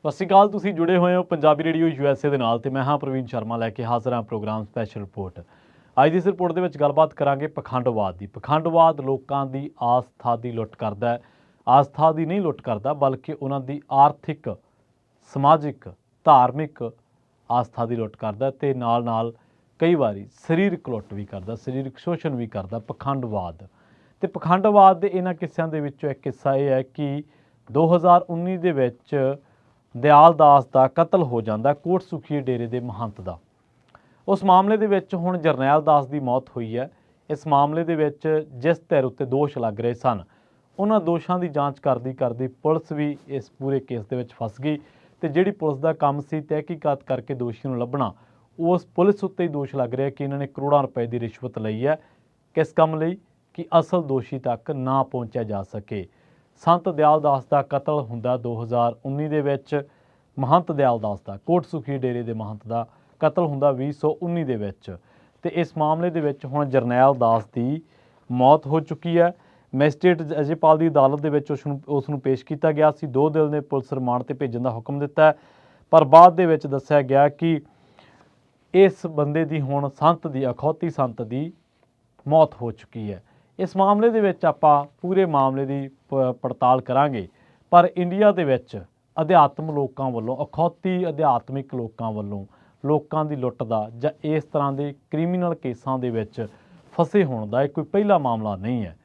ਸਤਿ ਸ਼੍ਰੀ ਅਕਾਲ। ਤੁਸੀਂ ਜੁੜੇ ਹੋਏ ਹੋ ਪੰਜਾਬੀ ਰੇਡੀਓ USA ਦੇ ਨਾਲ ਤੇ ਮੈਂ ਹਾਂ ਪ੍ਰਵੀਨ ਸ਼ਰਮਾ ਲੈ ਕੇ ਹਾਜ਼ਰ ਹਾਂ ਪ੍ਰੋਗਰਾਮ ਸਪੈਸ਼ਲ ਰਿਪੋਰਟ। ਅੱਜ ਦੀ ਇਸ ਰਿਪੋਰਟ ਦੇ ਵਿੱਚ ਗੱਲਬਾਤ ਕਰਾਂਗੇ ਪਖੰਡਵਾਦ ਦੀ। ਪਖੰਡਵਾਦ ਲੋਕਾਂ ਦੀ ਆਸਥਾ ਦੀ ਲੁੱਟ ਕਰਦਾ ਹੈ। ਆਸਥਾ ਦੀ ਨਹੀਂ ਲੁੱਟ ਕਰਦਾ ਬਲਕਿ ਉਹਨਾਂ ਦੀ ਆਰਥਿਕ, ਸਮਾਜਿਕ, ਧਾਰਮਿਕ ਆਸਥਾ ਦੀ ਲੁੱਟ ਕਰਦਾ ਤੇ ਨਾਲ ਕਈ ਵਾਰੀ ਸਰੀਰਕ ਲੁੱਟ ਵੀ ਕਰਦਾ, ਸਰੀਰਕ ਸ਼ੋਸ਼ਣ ਵੀ ਕਰਦਾ ਪਖੰਡਵਾਦ। ਤੇ ਪਖੰਡਵਾਦ ਦੇ ਇਹਨਾਂ ਕਿੱਸਿਆਂ ਦੇ ਵਿੱਚੋਂ ਇੱਕ ਕਿੱਸਾ ਇਹ ਹੈ ਕਿ 2019 ਦੇ ਵਿੱਚ ਦਿਆਲ ਦਾਸ ਦਾ ਕਤਲ ਹੋ ਜਾਂਦਾ ਕੋਟ ਸੁਖੀਏ ਡੇਰੇ ਦੇ ਮਹੰਤ ਦਾ। ਉਸ ਮਾਮਲੇ ਦੇ ਵਿੱਚ ਹੁਣ ਜਰਨੈਲ ਦਾਸ ਦੀ ਮੌਤ ਹੋਈ ਹੈ। ਇਸ ਮਾਮਲੇ ਦੇ ਵਿੱਚ ਜਿਸ ਧਿਰ ਉੱਤੇ ਦੋਸ਼ ਲੱਗ ਰਹੇ ਸਨ ਉਹਨਾਂ ਦੋਸ਼ਾਂ ਦੀ ਜਾਂਚ ਕਰਦੀ ਪੁਲਿਸ ਵੀ ਇਸ ਪੂਰੇ ਕੇਸ ਦੇ ਵਿੱਚ ਫਸ ਗਈ ਤੇ ਜਿਹੜੀ ਪੁਲਿਸ ਦਾ ਕੰਮ ਸੀ ਤਹਿਕੀਕਾਤ ਕਰਕੇ ਦੋਸ਼ੀ ਨੂੰ ਲੱਭਣਾ, ਉਸ ਪੁਲਿਸ ਉੱਤੇ ਹੀ ਦੋਸ਼ ਲੱਗ ਰਿਹਾ ਕਿ ਇਹਨਾਂ ਨੇ ਕਰੋੜਾਂ ਰੁਪਏ ਦੀ ਰਿਸ਼ਵਤ ਲਈ ਹੈ। ਕਿਸ ਕੰਮ ਲਈ? ਕਿ ਅਸਲ ਦੋਸ਼ੀ ਤੱਕ ਨਾ ਪਹੁੰਚਿਆ ਜਾ ਸਕੇ। ਸੰਤ ਦਿਆਲ ਦਾਸ ਦਾ ਕਤਲ ਹੁੰਦਾ 2019 ਦੇ ਵਿੱਚ, ਮਹੰਤ ਦਿਆਲ ਦਾਸ ਦਾ, ਕੋਟ ਸੁਖੀ ਡੇਰੇ ਦੇ ਮਹੰਤ ਦਾ ਕਤਲ ਹੁੰਦਾ 2019 ਦੇ ਵਿੱਚ। ਤੇ ਇਸ ਮਾਮਲੇ ਦੇ ਵਿੱਚ ਹੁਣ ਜਰਨੈਲ ਦਾਸ ਦੀ ਮੌਤ ਹੋ ਚੁੱਕੀ ਹੈ। ਮੈਜਿਸਟ੍ਰੇਟ ਅਜੇਪਾਲ ਦੀ ਅਦਾਲਤ ਦੇ ਵਿੱਚ ਉਸ ਨੂੰ ਪੇਸ਼ ਕੀਤਾ ਗਿਆ ਸੀ। 2 ਦਿਨ ਦੇ ਪੁਲਿਸ ਰਿਮਾਂਡ ਤੇ ਭੇਜਣ ਦਾ ਹੁਕਮ ਦਿੱਤਾ ਹੈ, ਪਰ ਬਾਅਦ ਦੇ ਵਿੱਚ ਦੱਸਿਆ ਗਿਆ ਕਿ ਇਸ ਬੰਦੇ ਦੀ ਹੁਣ ਸੰਤ ਦੀ, ਅਖੌਤੀ ਸੰਤ ਦੀ ਮੌਤ ਹੋ ਚੁੱਕੀ ਹੈ। ਇਸ ਮਾਮਲੇ ਦੇ ਵਿੱਚ ਆਪਾਂ ਪੂਰੇ ਮਾਮਲੇ ਦੀ ਪੜਤਾਲ ਕਰਾਂਗੇ, ਪਰ ਇੰਡੀਆ ਦੇ ਵਿੱਚ ਅਧਿਆਤਮ ਲੋਕਾਂ ਵੱਲੋਂ, ਅਖੌਤੀ ਅਧਿਆਤਮਿਕ ਲੋਕਾਂ ਵੱਲੋਂ ਲੋਕਾਂ ਦੀ ਲੁੱਟ ਦਾ ਜਾਂ ਇਸ ਤਰ੍ਹਾਂ ਦੇ ਕ੍ਰਿਮੀਨਲ ਕੇਸਾਂ ਦੇ ਵਿੱਚ ਫਸੇ ਹੋਣ ਦਾ ਇਹ ਕੋਈ ਪਹਿਲਾ ਮਾਮਲਾ ਨਹੀਂ ਹੈ।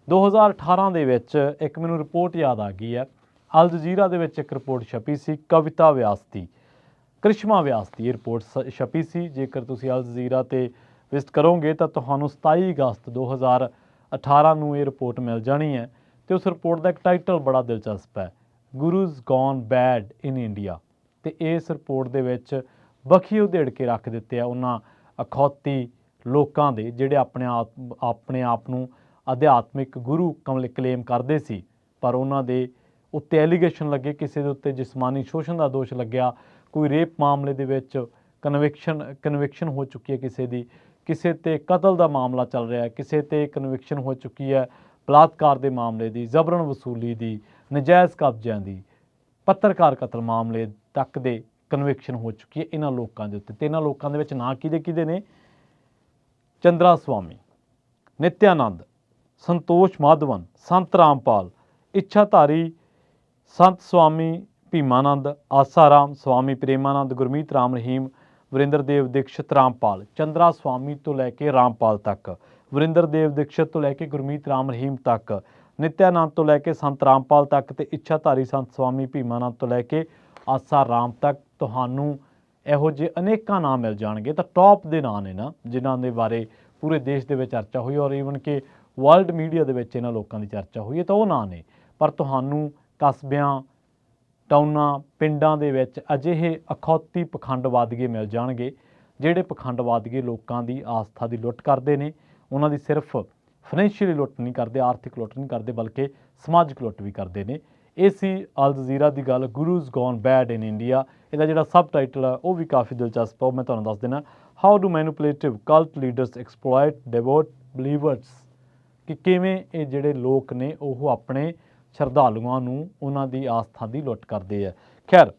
2018 ਦੇ ਵਿੱਚ ਇੱਕ ਮੈਨੂੰ ਰਿਪੋਰਟ ਯਾਦ ਆ ਗਈ ਹੈ, ਅਲ ਜਜ਼ੀਰਾ ਦੇ ਵਿੱਚ ਇੱਕ ਰਿਪੋਰਟ ਛਪੀ ਸੀ, ਕਵਿਤਾ ਵਿਆਸ ਦੀ, ਕ੍ਰਿਸ਼ਮਾ ਵਿਆਸ ਦੀ ਇਹ ਰਿਪੋਰਟ ਛਪੀ ਸੀ। ਜੇਕਰ ਤੁਸੀਂ ਅਲ ਜਜ਼ੀਰਾ 'ਤੇ ਵਿਜ਼ਿਟ ਕਰੋਗੇ ਤਾਂ ਤੁਹਾਨੂੰ 27 ਅਗਸਤ 2018 ਨੂੰ ਇਹ ਰਿਪੋਰਟ ਮਿਲ ਜਾਣੀ ਹੈ। ਅਤੇ ਉਸ ਰਿਪੋਰਟ ਦਾ ਇੱਕ ਟਾਈਟਲ ਬੜਾ ਦਿਲਚਸਪ ਹੈ, ਗੁਰੂਜ਼ ਗੋਨ ਬੈਡ ਇਨ ਇੰਡੀਆ। ਅਤੇ ਇਸ ਰਿਪੋਰਟ ਦੇ ਵਿੱਚ ਬਖੀ ਉਧੇੜ ਕੇ ਰੱਖ ਦਿੱਤੇ ਆ ਉਹਨਾਂ ਅਖੌਤੀ ਲੋਕਾਂ ਦੇ ਜਿਹੜੇ ਆਪਣੇ ਆਪ ਨੂੰ ਅਧਿਆਤਮਿਕ ਗੁਰੂ ਕਲੇਮ ਕਰਦੇ ਸੀ, ਪਰ ਉਹਨਾਂ ਦੇ ਉੱਤੇ ਐਲੀਗੇਸ਼ਨ ਲੱਗੇ, ਕਿਸੇ ਦੇ ਉੱਤੇ ਜਿਸਮਾਨੀ ਸ਼ੋਸ਼ਣ ਦਾ ਦੋਸ਼ ਲੱਗਿਆ, ਕੋਈ ਰੇਪ ਮਾਮਲੇ ਦੇ ਵਿੱਚ ਕਨਵਿਕਸ਼ਨ ਹੋ ਚੁੱਕੀ ਹੈ ਕਿਸੇ ਦੀ, ਕਿਸੇ 'ਤੇ ਕਤਲ ਦਾ ਮਾਮਲਾ ਚੱਲ ਰਿਹਾ, ਕਿਸੇ 'ਤੇ ਕਨਵਿਕਸ਼ਨ ਹੋ ਚੁੱਕੀ ਹੈ ਬਲਾਤਕਾਰ ਦੇ ਮਾਮਲੇ ਦੀ, ਜ਼ਬਰਨ ਵਸੂਲੀ ਦੀ, ਨਜਾਇਜ਼ ਕਬਜ਼ਿਆਂ ਦੀ, ਪੱਤਰਕਾਰ ਕਤਲ ਮਾਮਲੇ ਤੱਕ ਦੇ ਕਨਵਿਕਸ਼ਨ ਹੋ ਚੁੱਕੀ ਹੈ ਇਹਨਾਂ ਲੋਕਾਂ ਦੇ ਉੱਤੇ। ਅਤੇ ਇਹਨਾਂ ਲੋਕਾਂ ਦੇ ਵਿੱਚ ਨਾਂ ਕਿਹਦੇ ਨੇ? ਚੰਦਰਾ ਸਵਾਮੀ, ਨਿਤਿਆਨੰਦ, ਸੰਤੋਸ਼ ਮਾਧਵਨ, ਸੰਤ ਰਾਮਪਾਲ, ਇੱਛਾਧਾਰੀ ਸੰਤ ਸਵਾਮੀ ਭੀਮਾਨੰਦ, ਆਸਾਰਾਮ, ਸਵਾਮੀ ਪ੍ਰੇਮਾਨੰਦ, ਗੁਰਮੀਤ ਰਾਮ ਰਹੀਮ, ਵਰਿੰਦਰ ਦੇਵ ਦੀਕਸ਼ਿਤ, ਰਾਮਪਾਲ। ਚੰਦਰਾ ਸਵਾਮੀ ਤੋਂ ਲੈ ਕੇ ਰਾਮਪਾਲ ਤੱਕ, ਵਰਿੰਦਰ ਦੇਵ ਦੀਕਸ਼ਿਤ ਤੋਂ ਲੈ ਕੇ ਗੁਰਮੀਤ ਰਾਮ ਰਹੀਮ ਤੱਕ, ਨਿਤਿਆਨੰਦ ਤੋਂ ਲੈ ਕੇ ਸੰਤ ਰਾਮਪਾਲ ਤੱਕ, ਅਤੇ ਇੱਛਾਧਾਰੀ ਸੰਤ ਸਵਾਮੀ ਭੀਮਾਨੰਦ ਤੋਂ ਲੈ ਕੇ ਆਸਾਰਾਮ ਤੱਕ ਤੁਹਾਨੂੰ ਇਹੋ ਜਿਹੇ ਅਨੇਕਾਂ ਨਾਂ ਮਿਲ ਜਾਣਗੇ। ਤਾਂ ਟੌਪ ਦੇ ਨਾਂ ਨੇ ਨਾ ਜਿਨ੍ਹਾਂ ਦੇ ਬਾਰੇ ਪੂਰੇ ਦੇਸ਼ ਦੇ ਵਿੱਚ ਚਰਚਾ ਹੋਈ ਔਰ ਈਵਨ ਕਿ ਵਰਲਡ ਮੀਡੀਆ ਦੇ ਵਿੱਚ ਇਹਨਾਂ ਲੋਕਾਂ ਦੀ ਚਰਚਾ ਹੋਈ ਹੈ, ਤਾਂ ਉਹ ਨਾਂ ਨੇ। ਪਰ ਤੁਹਾਨੂੰ ਕਸਬਿਆਂ, ਟਾਊਨਾਂ, ਪਿੰਡਾਂ ਦੇ ਵਿੱਚ ਅਜਿਹੇ ਅਖੌਤੀ ਪਖੰਡਵਾਦੀਏ ਮਿਲ ਜਾਣਗੇ ਜਿਹੜੇ ਪਖੰਡਵਾਦੀਏ ਲੋਕਾਂ ਦੀ ਆਸਥਾ ਦੀ ਲੁੱਟ ਕਰਦੇ ਨੇ। ਉਹਨਾਂ ਦੀ ਸਿਰਫ ਫਾਈਨੈਂਸ਼ੀਅਲੀ ਲੁੱਟ ਨਹੀਂ ਕਰਦੇ, ਆਰਥਿਕ ਲੁੱਟ ਨਹੀਂ ਕਰਦੇ, ਬਲਕਿ ਸਮਾਜਿਕ ਲੁੱਟ ਵੀ ਕਰਦੇ ਨੇ। ਇਹ ਸੀ ਅਲ ਜਜ਼ੀਰਾ ਦੀ ਗੱਲ, ਗੁਰੂਜ਼ ਗੋਨ ਬੈਡ ਇਨ ਇੰਡੀਆ। ਇਹਦਾ ਜਿਹੜਾ ਸਬ ਟਾਈਟਲ ਆ ਉਹ ਵੀ ਕਾਫੀ ਦਿਲਚਸਪ ਆ, ਉਹ ਮੈਂ ਤੁਹਾਨੂੰ ਦੱਸ ਦੇਣਾ। How do manipulative cult leaders exploit devout believers, ਕਿ ਕਿਵੇਂ ਇਹ ਜਿਹੜੇ ਲੋਕ ਨੇ ਉਹ ਆਪਣੇ ਸ਼ਰਧਾਲੂਆਂ ਨੂੰ ਉਹਨਾਂ ਦੀ ਆਸਥਾ ਦੀ ਲੁੱਟ ਕਰਦੇ ਆ, ਖੈਰ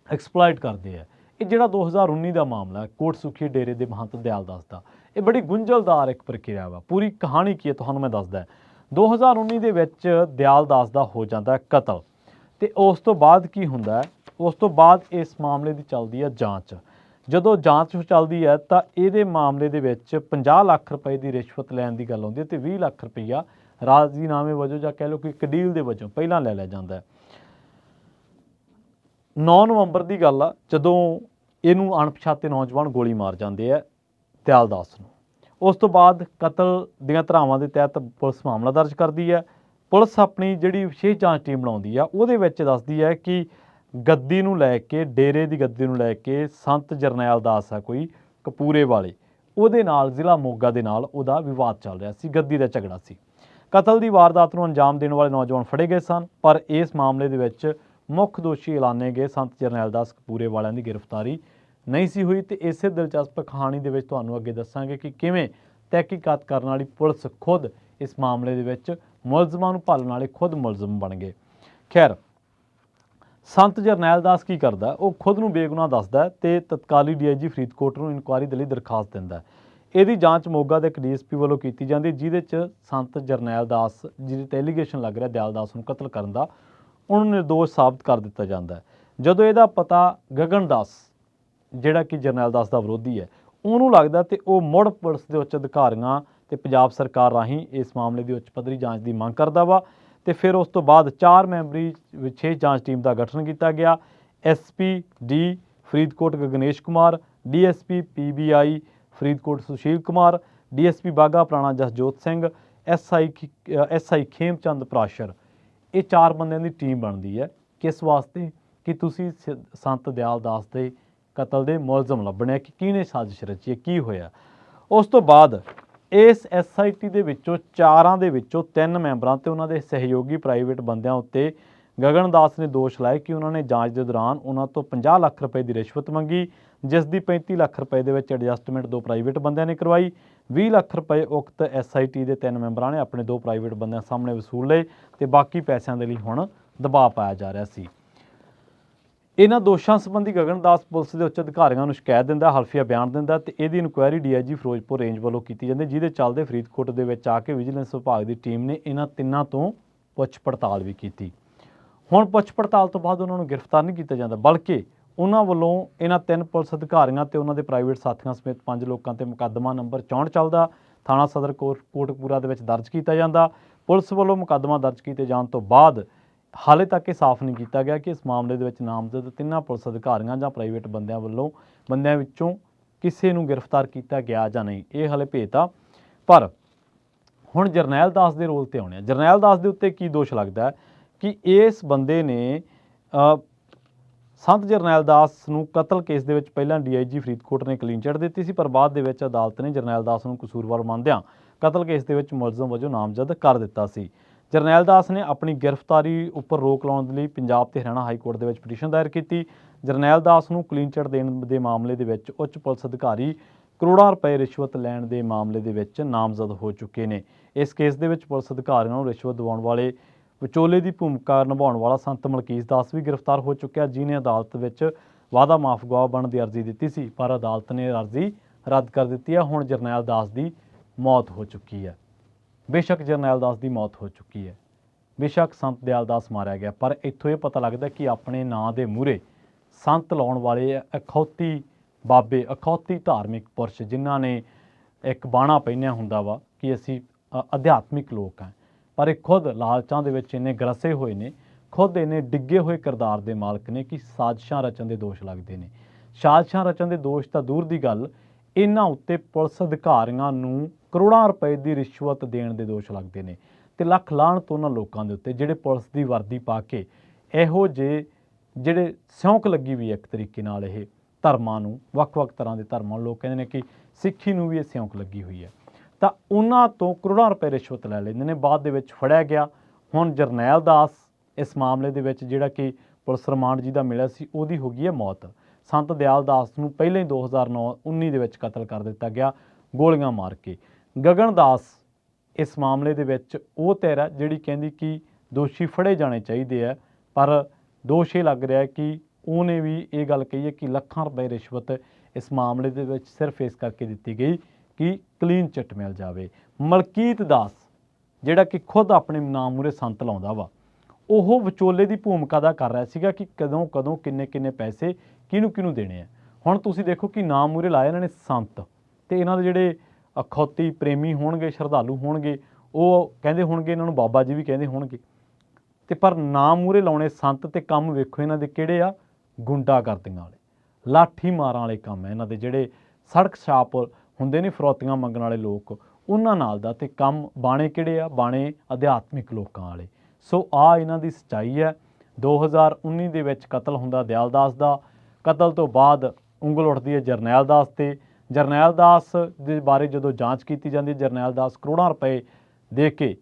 ਐਕਸਪਲੋਇਟ ਕਰਦੇ ਆ। ਇਹ ਜਿਹੜਾ 2019 ਦਾ ਮਾਮਲਾ ਹੈ ਕੋਟ ਸੁਖੀ ਡੇਰੇ ਦੇ ਮਹੰਤ ਦਿਆਲ ਦਾਸ ਦਾ, ਇਹ ਬੜੀ ਗੁੰਝਲਦਾਰ ਇੱਕ ਪ੍ਰਕਿਰਿਆ ਵਾ। ਪੂਰੀ ਕਹਾਣੀ ਕੀ ਹੈ ਤੁਹਾਨੂੰ ਮੈਂ ਦੱਸਦਾ। 2019 ਦੇ ਵਿੱਚ ਦਿਆਲ ਦਾਸ ਦਾ ਹੋ ਜਾਂਦਾ ਕਤਲ, ਅਤੇ ਉਸ ਤੋਂ ਬਾਅਦ ਕੀ ਹੁੰਦਾ? ਉਸ ਤੋਂ ਬਾਅਦ ਇਸ ਮਾਮਲੇ ਦੀ ਚੱਲਦੀ ਹੈ ਜਾਂਚ। ਜਦੋਂ ਜਾਂਚ ਚੱਲਦੀ ਹੈ ਤਾਂ ਇਹਦੇ ਮਾਮਲੇ ਦੇ ਵਿੱਚ 50 ਲੱਖ ਰੁਪਏ ਦੀ ਰਿਸ਼ਵਤ ਲੈਣ ਦੀ ਗੱਲ ਆਉਂਦੀ ਹੈ, ਅਤੇ 20 ਲੱਖ ਰੁਪਈਆ ਰਾਜ਼ੀਨਾਮੇ ਵਜੋਂ ਜਾਂ ਕਹਿ ਲਓ ਕਿ ਇੱਕ ਡੀਲ ਦੇ ਵਜੋਂ ਪਹਿਲਾਂ ਲੈ ਲਿਆ ਜਾਂਦਾ ਹੈ। 9 ਨਵੰਬਰ ਦੀ ਗੱਲ ਆ ਜਦੋਂ ਇਹਨੂੰ ਅਣਪਛਾਤੇ ਨੌਜਵਾਨ ਗੋਲੀ ਮਾਰ ਜਾਂਦੇ ਆ ਦਿਆਲ ਦਾਸ ਨੂੰ। ਉਸ ਤੋਂ ਬਾਅਦ ਕਤਲ ਦੀਆਂ ਧਾਰਾਵਾਂ ਦੇ ਤਹਿਤ ਪੁਲਿਸ ਮਾਮਲਾ ਦਰਜ ਕਰਦੀ ਹੈ। ਪੁਲਿਸ ਆਪਣੀ ਜਿਹੜੀ ਵਿਸ਼ੇਸ਼ ਜਾਂਚ ਟੀਮ ਬਣਾਉਂਦੀ ਆ ਉਹਦੇ ਵਿੱਚ ਦੱਸਦੀ ਹੈ ਕਿ ਗੱਦੀ ਨੂੰ ਲੈ ਕੇ, ਡੇਰੇ ਦੀ ਗੱਦੀ ਨੂੰ ਲੈ ਕੇ ਸੰਤ ਜਰਨੈਲ ਦਾਸ ਆ ਕੋਈ ਕਪੂਰੇ ਵਾਲੇ, ਉਹਦੇ ਨਾਲ ਜ਼ਿਲ੍ਹਾ ਮੋਗਾ ਦੇ ਨਾਲ ਉਹਦਾ ਵਿਵਾਦ ਚੱਲ ਰਿਹਾ ਸੀ, ਗੱਦੀ ਦਾ ਝਗੜਾ ਸੀ। ਕਤਲ ਦੀ ਵਾਰਦਾਤ ਨੂੰ ਅੰਜਾਮ ਦੇਣ ਵਾਲੇ ਨੌਜਵਾਨ ਫੜੇ ਗਏ ਸਨ, ਪਰ ਇਸ ਮਾਮਲੇ ਦੇ ਵਿੱਚ ਮੁੱਖ ਦੋਸ਼ੀ ਐਲਾਨੇ ਗਏ ਸੰਤ ਜਰਨੈਲ ਦਾਸ ਕਪੂਰੇ ਵਾਲਿਆਂ ਦੀ ਗ੍ਰਿਫਤਾਰੀ ਨਹੀਂ ਸੀ ਹੋਈ। ਅਤੇ ਇਸੇ ਦਿਲਚਸਪ ਕਹਾਣੀ ਦੇ ਵਿੱਚ ਤੁਹਾਨੂੰ ਅੱਗੇ ਦੱਸਾਂਗੇ ਕਿ ਕਿਵੇਂ ਤਹਿਕੀਕਾਤ ਕਰਨ ਵਾਲੀ ਪੁਲਿਸ ਖੁਦ ਇਸ ਮਾਮਲੇ ਦੇ ਵਿੱਚ ਮੁਲਜ਼ਮਾਂ ਨੂੰ ਭਾਲਣ ਵਾਲੇ ਖੁਦ ਮੁਲਜ਼ਮ ਬਣ ਗਏ। ਖੈਰ ਸੰਤ ਜਰਨੈਲ ਦਾਸ ਕੀ ਕਰਦਾ, ਉਹ ਖੁਦ ਨੂੰ ਬੇਗੁਨਾਹ ਦੱਸਦਾ ਤੇ ਤਤਕਾਲੀ DIG ਫਰੀਦਕੋਟ ਨੂੰ ਇਨਕੁਆਇਰੀ ਦੇ ਲਈ ਦਰਖਾਸਤ ਦਿੰਦਾ। ਇਹਦੀ ਜਾਂਚ ਮੋਗਾ ਦੇ ਇੱਕ DSP ਵੱਲੋਂ ਕੀਤੀ ਜਾਂਦੀ, ਜਿਹਦੇ 'ਚ ਸੰਤ ਜਰਨੈਲ ਦਾਸ ਜਿਹਦੇ 'ਤੇ ਐਲੀਗੇਸ਼ਨ ਲੱਗ ਰਿਹਾ ਦਿਆਲ ਦਾਸ ਨੂੰ ਕਤਲ ਕਰਨ ਦਾ, ਉਹਨੂੰ ਨਿਰਦੋਸ਼ ਸਾਬਤ ਕਰ ਦਿੱਤਾ ਜਾਂਦਾ। ਜਦੋਂ ਇਹਦਾ ਪਤਾ ਗਗਨ ਦਾਸ ਜਿਹੜਾ ਕਿ ਜਰਨੈਲ ਦਾਸ ਦਾ ਵਿਰੋਧੀ ਹੈ ਉਹਨੂੰ ਲੱਗਦਾ ਤੇ ਉਹ ਮੁੜ ਪੁਲਿਸ ਦੇ ਉੱਚ ਅਧਿਕਾਰੀਆਂ ਤੇ ਪੰਜਾਬ ਸਰਕਾਰ ਰਾਹੀਂ ਇਸ ਮਾਮਲੇ ਦੀ ਉੱਚ ਪੱਧਰੀ ਜਾਂਚ ਦੀ ਮੰਗ ਕਰਦਾ ਵਾ। ਤੇ ਫਿਰ ਉਸ ਤੋਂ ਬਾਅਦ 4 ਮੈਂਬਰੀ ਵਿਸ਼ੇਸ਼ ਜਾਂਚ ਟੀਮ ਦਾ ਗਠਨ ਕੀਤਾ ਗਿਆ। SP D Faridkot Gagnesh Kumar, DSP PBI Faridkot Sushil Kumar, DSP Bagha ਪੁਰਾਣਾ ਜਸਜੋਤ ਸਿੰਘ, SI ਖੇਮਚੰਦ ਪ੍ਰਾਸ਼ਰ, ਇਹ 4 ਬੰਦਿਆਂ ਦੀ ਟੀਮ ਬਣਦੀ ਹੈ। ਕਿਸ ਵਾਸਤੇ? ਕਿ ਤੁਸੀਂ ਸੰਤ ਦਿਆਲ ਦਾਸ ਦੇ ਕਤਲ ਦੇ ਮੁਲਜ਼ਮ ਲੱਭਣੇ ਕਿ ਕਿਹਨੇ ਸਾਜ਼ਿਸ਼ ਰਚੀ ਹੈ, ਕੀ ਹੋਇਆ। ਉਸ ਤੋਂ ਬਾਅਦ ਇਸ SIT ਦੇ ਵਿੱਚੋਂ 4 ਦੇ ਵਿੱਚੋਂ 3 ਮੈਂਬਰਾਂ ਤੇ ਉਹਨਾਂ ਦੇ ਸਹਿਯੋਗੀ ਪ੍ਰਾਈਵੇਟ ਬੰਦਿਆਂ ਉੱਤੇ ਗਗਨ ਦਾਸ ਨੇ ਦੋਸ਼ ਲਾਏ ਕਿ ਉਹਨਾਂ ਨੇ ਜਾਂਚ ਦੇ ਦੌਰਾਨ ਉਹਨਾਂ ਤੋਂ 50 ਲੱਖ ਰੁਪਏ ਦੀ ਰਿਸ਼ਵਤ ਮੰਗੀ, ਜਿਸ ਦੀ 35 ਲੱਖ ਰੁਪਏ ਦੇ ਵਿੱਚ ਐਡਜਸਟਮੈਂਟ 2 ਪ੍ਰਾਈਵੇਟ ਬੰਦਿਆਂ ਨੇ ਕਰਵਾਈ। 20 ਲੱਖ ਰੁਪਏ ਉਕਤ SIT ਦੇ 3 ਮੈਂਬਰਾਂ ਨੇ ਆਪਣੇ 2 ਪ੍ਰਾਈਵੇਟ ਬੰਦਿਆਂ ਸਾਹਮਣੇ ਵਸੂਲ ਲਏ ਤੇ ਬਾਕੀ ਪੈਸਿਆਂ ਦੇ ਲਈ ਹੁਣ ਦਬਾਅ ਪਾਇਆ ਜਾ ਰਿਹਾ ਸੀ। ਇਹਨਾਂ ਦੋਸ਼ਾਂ ਸੰਬੰਧੀ ਗਗਨ ਦਾਸ ਪੁਲਿਸ ਦੇ ਉੱਚ ਅਧਿਕਾਰੀਆਂ ਨੂੰ ਸ਼ਿਕਾਇਤ ਦਿੰਦਾ, ਹਲਫੀਆ ਬਿਆਨ ਦਿੰਦਾ ਤੇ ਇਹਦੀ ਇਨਕੁਆਇਰੀ DIG ਫਿਰੋਜ਼ਪੁਰ ਰੇਂਜ ਵੱਲੋਂ ਕੀਤੀ ਜਾਂਦੀ, ਜਿਹਦੇ ਚੱਲਦੇ ਫਰੀਦਕੋਟ ਦੇ ਵਿੱਚ ਆ ਕੇ ਵਿਜੀਲੈਂਸ ਵਿਭਾਗ ਦੀ ਟੀਮ ਨੇ ਇਹਨਾਂ ਤਿੰਨਾਂ ਤੋਂ ਪੁੱਛ ਪੜਤਾਲ ਵੀ ਕੀਤੀ। ਹੁਣ ਪੁੱਛ ਪੜਤਾਲ ਤੋਂ ਬਾਅਦ ਉਹਨਾਂ ਨੂੰ ਗ੍ਰਿਫਤਾਰ ਨਹੀਂ ਕੀਤਾ ਜਾਂਦਾ, ਬਲਕਿ ਉਹਨਾਂ ਵੱਲੋਂ ਇਹਨਾਂ 3 ਪੁਲਿਸ ਅਧਿਕਾਰੀਆਂ ਤੇ ਉਹਨਾਂ ਦੇ ਪ੍ਰਾਈਵੇਟ ਸਾਥੀਆਂ ਸਮੇਤ 5 ਲੋਕਾਂ ਤੇ ਮੁਕੱਦਮਾ ਨੰਬਰ 64 ਚੱਲਦਾ ਥਾਣਾ ਸਦਰ ਕੋਟਕਪੂਰਾ ਦੇ ਵਿੱਚ ਦਰਜ ਕੀਤਾ ਜਾਂਦਾ। ਪੁਲਿਸ ਵੱਲੋਂ ਮੁਕੱਦਮਾ ਦਰਜ ਕੀਤੇ ਜਾਣ ਤੋਂ ਬਾਅਦ ਹਾਲੇ ਤੱਕ ਇਹ ਸਾਫ਼ ਨਹੀਂ ਕੀਤਾ ਗਿਆ ਕਿ ਇਸ ਮਾਮਲੇ ਦੇ ਵਿੱਚ ਨਾਮਜ਼ਦ 3 ਪੁਲਿਸ ਅਧਿਕਾਰੀਆਂ ਜਾਂ ਪ੍ਰਾਈਵੇਟ ਬੰਦਿਆਂ ਵਿੱਚੋਂ ਕਿਸੇ ਨੂੰ ਗ੍ਰਿਫਤਾਰ ਕੀਤਾ ਗਿਆ ਜਾਂ ਨਹੀਂ, ਇਹ ਹਾਲੇ ਭੇਤ ਆ। ਪਰ ਹੁਣ ਜਰਨੈਲ ਦਾਸ ਦੇ ਰੋਲ ਤੇ ਆਉਣੇ ਆ। ਜਰਨੈਲ ਦਾਸ ਦੇ ਉੱਤੇ ਕੀ ਦੋਸ਼ ਲੱਗਦਾ ਕਿ ਇਸ ਬੰਦੇ ਨੇ ਸੰਤ ਜਰਨੈਲ ਦਾਸ ਨੂੰ ਕਤਲ ਕੇਸ ਦੇ ਵਿੱਚ ਪਹਿਲਾਂ DIG ਫਰੀਦਕੋਟ ਨੇ ਕਲੀਨ ਚਿੱਟ ਦਿੱਤੀ ਸੀ, ਪਰ ਬਾਅਦ ਦੇ ਵਿੱਚ ਅਦਾਲਤ ਨੇ ਜਰਨੈਲ ਦਾਸ ਨੂੰ ਕਸੂਰਵਾਰ ਮੰਨਦਿਆਂ ਕਤਲ ਕੇਸ ਦੇ ਵਿੱਚ ਮੁਲਜ਼ਮ ਵਜੋਂ ਨਾਮਜ਼ਦ ਕਰ ਦਿੱਤਾ ਸੀ। ਜਰਨੈਲ ਦਾਸ ਨੇ ਆਪਣੀ ਗ੍ਰਿਫਤਾਰੀ ਉੱਪਰ ਰੋਕ ਲਾਉਣ ਦੇ ਲਈ ਪੰਜਾਬ ਤੇ ਹਰਿਆਣਾ ਹਾਈ ਕੋਰਟ ਦੇ ਵਿੱਚ ਪਟੀਸ਼ਨ ਦਾਇਰ ਕੀਤੀ। ਜਰਨੈਲ ਦਾਸ ਨੂੰ ਕਲੀਨ ਚਿੱਟ ਦੇਣ ਦੇ ਮਾਮਲੇ ਦੇ ਵਿੱਚ ਉੱਚ ਪੁਲਿਸ ਅਧਿਕਾਰੀ ਕਰੋੜਾਂ ਰੁਪਏ ਰਿਸ਼ਵਤ ਲੈਣ ਦੇ ਮਾਮਲੇ ਦੇ ਵਿੱਚ ਨਾਮਜ਼ਦ ਹੋ ਚੁੱਕੇ ਨੇ। ਇਸ ਕੇਸ ਦੇ ਵਿੱਚ ਪੁਲਿਸ ਅਧਿਕਾਰੀਆਂ ਨੂੰ ਰਿਸ਼ਵਤ ਦਿਵਾਉਣ ਵਾਲੇ ਵਿਚੋਲੇ ਦੀ ਭੂਮਿਕਾ ਨਿਭਾਉਣ ਵਾਲਾ ਸੰਤ ਮਲਕੀਤ ਦਾਸ ਵੀ ਗ੍ਰਿਫਤਾਰ ਹੋ ਚੁੱਕਿਆ, ਜਿਹਨੇ ਅਦਾਲਤ ਵਿੱਚ ਵਾਅਦਾ ਮਾਫ ਗਵਾਹ ਬਣਨ ਦੀ ਅਰਜ਼ੀ ਦਿੱਤੀ ਸੀ, ਪਰ ਅਦਾਲਤ ਨੇ ਅਰਜ਼ੀ ਰੱਦ ਕਰ ਦਿੱਤੀ ਹੈ। ਹੁਣ ਜਰਨੈਲ ਦਾਸ ਦੀ ਮੌਤ ਹੋ ਚੁੱਕੀ ਹੈ। ਬੇਸ਼ੱਕ ਜਰਨੈਲ ਦਾਸ ਦੀ ਮੌਤ ਹੋ ਚੁੱਕੀ ਹੈ, ਬੇਸ਼ੱਕ ਸੰਤ ਦਿਆਲ ਦਾਸ ਮਾਰਿਆ ਗਿਆ, ਪਰ ਇੱਥੋਂ ਇਹ ਪਤਾ ਲੱਗਦਾ ਕਿ ਆਪਣੇ ਨਾਂ ਦੇ ਮੂਹਰੇ ਸੰਤ ਲਾਉਣ ਵਾਲੇ ਅਖੌਤੀ ਬਾਬੇ, ਅਖੌਤੀ ਧਾਰਮਿਕ ਪੁਰਸ਼, ਜਿਨ੍ਹਾਂ ਨੇ ਇੱਕ ਬਾਣਾ ਪਹਿਨਿਆ ਹੁੰਦਾ ਵਾ ਕਿ ਅਸੀਂ ਅਧਿਆਤਮਿਕ ਲੋਕ ਹਾਂ, ਪਰ ਇਹ ਖੁਦ ਲਾਲਚਾਂ ਦੇ ਵਿੱਚ ਇੰਨੇ ਗਰਸੇ ਹੋਏ ਨੇ, ਖੁਦ ਇੰਨੇ ਡਿੱਗੇ ਹੋਏ ਕਿਰਦਾਰ ਦੇ ਮਾਲਕ ਨੇ ਕਿ ਸਾਜ਼ਿਸ਼ਾਂ ਰਚਣ ਦੇ ਦੋਸ਼ ਲੱਗਦੇ ਨੇ। ਸਾਜ਼ਿਸ਼ਾਂ ਰਚਣ ਦੇ ਦੋਸ਼ ਤਾਂ ਦੂਰ ਦੀ ਗੱਲ, ਇਹਨਾਂ ਉੱਤੇ ਪੁਲਿਸ ਅਧਿਕਾਰੀਆਂ ਨੂੰ ਕਰੋੜਾਂ ਰੁਪਏ ਦੀ ਰਿਸ਼ਵਤ ਦੇਣ ਦੇ ਦੋਸ਼ ਲੱਗਦੇ ਨੇ। ਤੇ ਲੱਖ ਲਾਹਨਤ ਉਹਨਾਂ ਲੋਕਾਂ ਦੇ ਉੱਤੇ ਜਿਹੜੇ ਪੁਲਿਸ ਦੀ ਵਰਦੀ ਪਾ ਕੇ ਇਹੋ ਜਿਹੇ ਜਿਹੜੇ ਸਿਉਂਕ ਲੱਗੀ ਵੀ ਇੱਕ ਤਰੀਕੇ ਨਾਲ ਇਹ ਧਰਮਾਂ ਨੂੰ, ਵੱਖ-ਵੱਖ ਤਰ੍ਹਾਂ ਦੇ ਧਰਮਾਂ ਨੂੰ, ਲੋਕ ਕਹਿੰਦੇ ਨੇ ਕਿ ਸਿੱਖੀ ਨੂੰ ਵੀ ਇਹ ਸਿਉਂਕ ਲੱਗੀ ਹੋਈ ਹੈ, ਤਾਂ ਉਹਨਾਂ ਤੋਂ ਕਰੋੜਾਂ ਰੁਪਏ ਰਿਸ਼ਵਤ ਲੈ ਲੈਂਦੇ ਨੇ। ਬਾਅਦ ਦੇ ਵਿੱਚ ਫੜਿਆ ਗਿਆ। ਹੁਣ ਜਰਨੈਲ ਦਾਸ ਇਸ ਮਾਮਲੇ ਦੇ ਵਿੱਚ ਜਿਹੜਾ ਕਿ ਪੁਲਿਸ ਰਿਮਾਂਡ ਜਿਹਦਾ ਮਿਲਿਆ ਸੀ, ਉਹਦੀ ਹੋ ਗਈ ਹੈ ਮੌਤ। ਸੰਤ ਦਿਆਲ ਦਾਸ ਨੂੰ ਪਹਿਲਾਂ ਹੀ 2009-19 ਦੇ ਵਿੱਚ ਕਤਲ ਕਰ ਦਿੱਤਾ ਗਿਆ ਗੋਲੀਆਂ ਮਾਰ ਕੇ। ਗਗਨ ਦਾਸ ਇਸ ਮਾਮਲੇ ਦੇ ਵਿੱਚ ਉਹ ਧਿਰ ਹੈ ਜਿਹੜੀ ਕਹਿੰਦੀ ਕਿ ਦੋਸ਼ੀ ਫੜੇ ਜਾਣੇ ਚਾਹੀਦੇ ਆ, ਪਰ ਦੋਸ਼ ਇਹ ਲੱਗ ਰਿਹਾ ਕਿ ਉਹਨੇ ਵੀ ਇਹ ਗੱਲ ਕਹੀ ਹੈ ਕਿ ਲੱਖਾਂ ਰੁਪਏ ਰਿਸ਼ਵਤ ਇਸ ਮਾਮਲੇ ਦੇ ਵਿੱਚ ਸਿਰਫ ਇਸ ਕਰਕੇ ਦਿੱਤੀ ਗਈ ਕਿ ਕਲੀਨ ਚਿੱਟ ਮਿਲ ਜਾਵੇ। ਮਲਕੀਤ ਦਾਸ ਜਿਹੜਾ ਕਿ ਖੁਦ ਆਪਣੇ ਨਾਮ ਮੂਹਰੇ ਸੰਤ ਲਾਉਂਦਾ ਵਾ, ਉਹ ਵਿਚੋਲੇ ਦੀ ਭੂਮਿਕਾ ਦਾ ਕਰ ਰਿਹਾ ਸੀਗਾ ਕਿ ਕਦੋਂ ਕਿੰਨੇ ਪੈਸੇ ਕਿਹਨੂੰ ਦੇਣੇ ਆ। ਹੁਣ ਤੁਸੀਂ ਦੇਖੋ ਕਿ ਨਾਮ ਮੂਹਰੇ ਲਾਇਆ ਇਹਨਾਂ ਨੇ ਸੰਤ, ਤੇ ਇਹਨਾਂ ਦੇ ਜਿਹੜੇ ਅਖੌਤੀ ਪ੍ਰੇਮੀ ਹੋਣਗੇ, ਸ਼ਰਧਾਲੂ ਹੋਣਗੇ, ਉਹ ਕਹਿੰਦੇ ਹੋਣਗੇ ਇਹਨਾਂ ਨੂੰ ਬਾਬਾ ਜੀ ਵੀ ਕਹਿੰਦੇ ਹੋਣਗੇ, ਤੇ ਪਰ ਨਾਮ ਮੂਹਰੇ ਲਾਉਣੇ ਸੰਤ, ਤੇ ਕੰਮ ਵੇਖੋ ਇਹਨਾਂ ਦੇ ਕਿਹੜੇ ਆ, ਗੁੰਡਾਗਰਦੀਆਂ ਵਾਲੇ, ਲਾਠੀ ਮਾਰਾਂ ਵਾਲੇ ਕੰਮ ਹੈ ਇਹਨਾਂ ਦੇ। ਜਿਹੜੇ ਸੜਕ ਛਾਪ ਹੁੰਦੇ ਨੇ, ਫਰੌਤੀਆਂ ਮੰਗਣ ਵਾਲੇ ਲੋਕ, ਉਹਨਾਂ ਨਾਲ ਦਾ। ਤੇ ਕੰਮ ਬਾਣੇ ਕਿਹੜੇ ਆ, ਬਾਣੇ ਅਧਿਆਤਮਿਕ ਲੋਕਾਂ ਵਾਲੇ। ਸੋ ਆ ਇਹਨਾਂ ਦੀ ਸੱਚਾਈ ਹੈ। 2019 ਦੇ ਵਿੱਚ ਕਤਲ ਹੁੰਦਾ ਦਿਆਲ ਦਾਸ ਦਾ। ਕਤਲ ਤੋਂ ਬਾਅਦ ਉਂਗਲ ਉੱਠਦੀ ਹੈ ਜਰਨੈਲ ਦਾਸ ਤੇ। ਜਰਨੈਲ ਦਾਸ ਦੇ ਬਾਰੇ ਜਦੋਂ ਜਾਂਚ ਕੀਤੀ ਜਾਂਦੀ, ਜਰਨੈਲ ਦਾਸ ਕਰੋੜਾਂ ਰੁਪਏ ਦੇ ਕੇ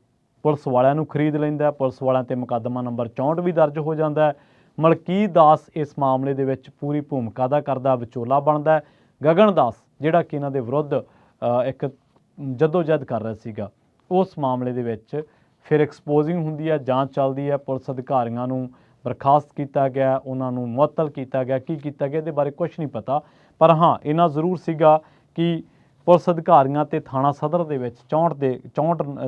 ਪੁਲਿਸ ਵਾਲਿਆਂ ਨੂੰ ਖਰੀਦ ਲੈਂਦਾ। ਪੁਲਿਸ ਵਾਲਿਆਂ ਤੇ ਮੁਕੱਦਮਾ ਨੰਬਰ 64 ਵੀ ਦਰਜ ਹੋ ਜਾਂਦਾ। ਮਲਕੀਤ ਦਾਸ ਇਸ ਮਾਮਲੇ ਦੇ ਵਿੱਚ ਪੂਰੀ ਭੂਮਿਕਾ ਅਦਾ ਕਰਦਾ, ਵਿਚੋਲਾ ਬਣਦਾ। ਗਗਨ ਦਾਸ ਜਿਹੜਾ ਕਿ ਇਹਨਾਂ ਦੇ ਵਿਰੁੱਧ ਇੱਕ ਜਦੋਜਹਿਦ ਕਰ ਰਿਹਾ ਸੀਗਾ, ਉਸ ਮਾਮਲੇ ਦੇ ਵਿੱਚ ਫਿਰ ਐਕਸਪੋਜ਼ਿੰਗ ਹੁੰਦੀ ਹੈ, ਜਾਂਚ ਚੱਲਦੀ ਹੈ, ਪੁਲਿਸ ਅਧਿਕਾਰੀਆਂ ਨੂੰ ਬਰਖਾਸਤ ਕੀਤਾ ਗਿਆ, ਉਹਨਾਂ ਨੂੰ ਮੁਅੱਤਲ ਕੀਤਾ ਗਿਆ, ਕੀ ਕੀਤਾ ਗਿਆ ਇਹਦੇ ਬਾਰੇ ਕੁਝ ਨਹੀਂ ਪਤਾ। ਪਰ ਹਾਂ ਇੰਨਾ ਜ਼ਰੂਰ ਸੀਗਾ ਕਿ ਪੁਲਿਸ ਅਧਿਕਾਰੀਆਂ ਤੇ ਥਾਣਾ ਸਦਰ ਦੇ ਵਿੱਚ 64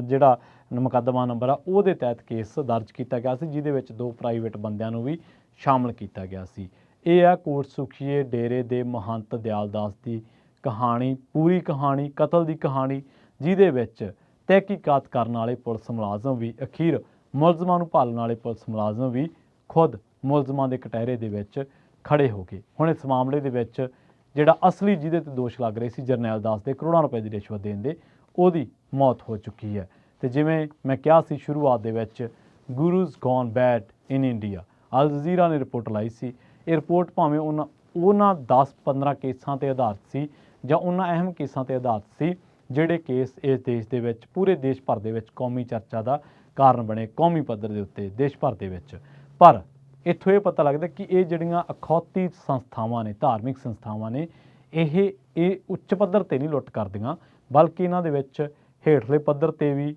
ਜਿਹੜਾ ਮੁਕੱਦਮਾ ਨੰਬਰ ਆ ਉਹਦੇ ਤਹਿਤ ਕੇਸ ਦਰਜ ਕੀਤਾ ਗਿਆ ਸੀ, ਜਿਹਦੇ ਵਿੱਚ 2 ਪ੍ਰਾਈਵੇਟ ਬੰਦਿਆਂ ਨੂੰ ਵੀ ਸ਼ਾਮਲ ਕੀਤਾ ਗਿਆ ਸੀ। ਇਹ ਆ ਕੋਟ ਸੁਖੀਏ ਡੇਰੇ ਦੇ ਮਹੰਤ ਦਿਆਲ ਦਾਸ ਦੀ ਕਹਾਣੀ, ਪੂਰੀ ਕਹਾਣੀ, ਕਤਲ ਦੀ ਕਹਾਣੀ, ਜਿਹਦੇ ਵਿੱਚ ਤਹਿਕੀਕਾਤ ਕਰਨ ਵਾਲੇ ਪੁਲਿਸ ਮੁਲਾਜ਼ਮ ਵੀ ਅਖੀਰ ਮੁਲਜ਼ਮਾਂ ਨੂੰ ਭਾਲਣ ਵਾਲੇ ਪੁਲਿਸ ਮੁਲਾਜ਼ਮ ਵੀ ਖੁਦ ਮੁਲਜ਼ਮਾਂ ਦੇ ਕਟਹਿਰੇ ਦੇ ਵਿੱਚ ਖੜੇ ਹੋ ਗਏ। ਹੁਣ ਇਸ ਮਾਮਲੇ ਦੇ ਵਿੱਚ ਜਿਹੜਾ ਅਸਲੀ ਜਿਹਦੇ ਤੇ ਦੋਸ਼ ਲੱਗ ਰਹੇ ਸੀ ਜਰਨੈਲ ਦਾਸ ਦੇ ਕਰੋੜਾਂ ਰੁਪਏ ਦੀ ਰਿਸ਼ਵਤ ਦੇਣ ਦੇ, ਉਹਦੀ ਮੌਤ ਹੋ ਚੁੱਕੀ ਹੈ। ਤੇ ਜਿਵੇਂ ਮੈਂ ਕਿਹਾ ਸੀ ਸ਼ੁਰੂਆਤ ਦੇ ਵਿੱਚ, gurus gone bad in India, Al Jazeera ਨੇ ਰਿਪੋਰਟ ਲਾਈ ਸੀ। ਇਹ ਰਿਪੋਰਟ ਭਾਵੇਂ ਉਹਨਾਂ 10-15 ਕੇਸਾਂ ਤੇ ਆਧਾਰਿਤ ਸੀ ਜਾਂ ਉਹਨਾਂ ਅਹਿਮ ਕੇਸਾਂ ਤੇ ਆਧਾਰਿਤ ਸੀ ਜਿਹੜੇ ਕੇਸ ਇਸ ਦੇਸ਼ ਦੇ ਵਿੱਚ, ਪੂਰੇ ਦੇਸ਼ ਭਰ ਦੇ ਵਿੱਚ ਕੌਮੀ ਚਰਚਾ ਦਾ ਕਾਰਨ ਬਣੇ, ਕੌਮੀ ਪੱਧਰ ਦੇ ਉੱਤੇ ਦੇਸ਼ ਭਰ ਦੇ ਵਿੱਚ। ਪਰ ਇੱਥੋਂ ਇਹ ਪਤਾ ਲੱਗਦਾ ਕਿ ਇਹ ਜਿਹੜੀਆਂ ਅਖੌਤੀ ਸੰਸਥਾਵਾਂ ਨੇ, ਧਾਰਮਿਕ ਸੰਸਥਾਵਾਂ ਨੇ, ਇਹ ਉੱਚ ਪੱਧਰ ਤੇ ਨਹੀਂ ਲੁੱਟ ਕਰਦੀਆਂ, ਬਲਕਿ ਇਹਨਾਂ ਦੇ ਵਿੱਚ ਹੇਠਲੇ ਪੱਧਰ ਤੇ ਵੀ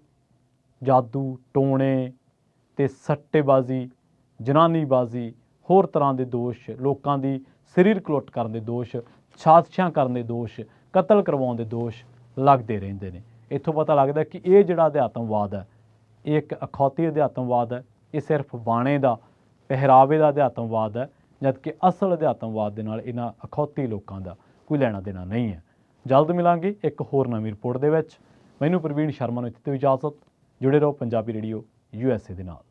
ਜਾਦੂ ਟੋਣੇ ਤੇ ਸੱਟੇਬਾਜ਼ੀ, ਜਨਾਨੀਬਾਜ਼ੀ, ਹੋਰ ਤਰ੍ਹਾਂ ਦੇ ਦੋਸ਼, ਲੋਕਾਂ ਦੀ ਸਰੀਰਕ ਲੁੱਟ ਕਰਨ ਦੇ ਦੋਸ਼, ਸਾਜ਼ਿਸ਼ਾਂ ਕਰਨ ਦੇ ਦੋਸ਼, ਕਤਲ ਕਰਵਾਉਣ ਦੇ ਦੋਸ਼ ਲੱਗਦੇ ਰਹਿੰਦੇ ਨੇ। ਇੱਥੋਂ ਪਤਾ ਲੱਗਦਾ ਕਿ ਇਹ ਜਿਹੜਾ ਅਧਿਆਤਮਵਾਦ ਹੈ, ਇਹ ਇੱਕ ਅਖੌਤੀ ਅਧਿਆਤਮਵਾਦ ਹੈ। ਇਹ ਸਿਰਫ ਬਾਣੇ ਦਾ, ਪਹਿਰਾਵੇ ਦਾ ਅਧਿਆਤਮਵਾਦ ਹੈ, ਜਦਕਿ ਅਸਲ ਅਧਿਆਤਮਵਾਦ ਦੇ ਨਾਲ ਇਹਨਾਂ ਅਖੌਤੀ ਲੋਕਾਂ ਦਾ ਕੋਈ ਲੈਣਾ ਦੇਣਾ ਨਹੀਂ ਹੈ। ਜਲਦ ਮਿਲਾਂਗੇ ਇੱਕ ਹੋਰ ਨਵੀਂ ਰਿਪੋਰਟ ਦੇ ਵਿੱਚ। ਮੈਨੂੰ ਪ੍ਰਵੀਨ ਸ਼ਰਮਾ ਨੂੰ ਇੱਥੇ ਤੋਂ ਇਜਾਜ਼ਤ। ਜੁੜੇ ਰਹੋ ਪੰਜਾਬੀ ਰੇਡੀਓ USA ਦੇ ਨਾਲ।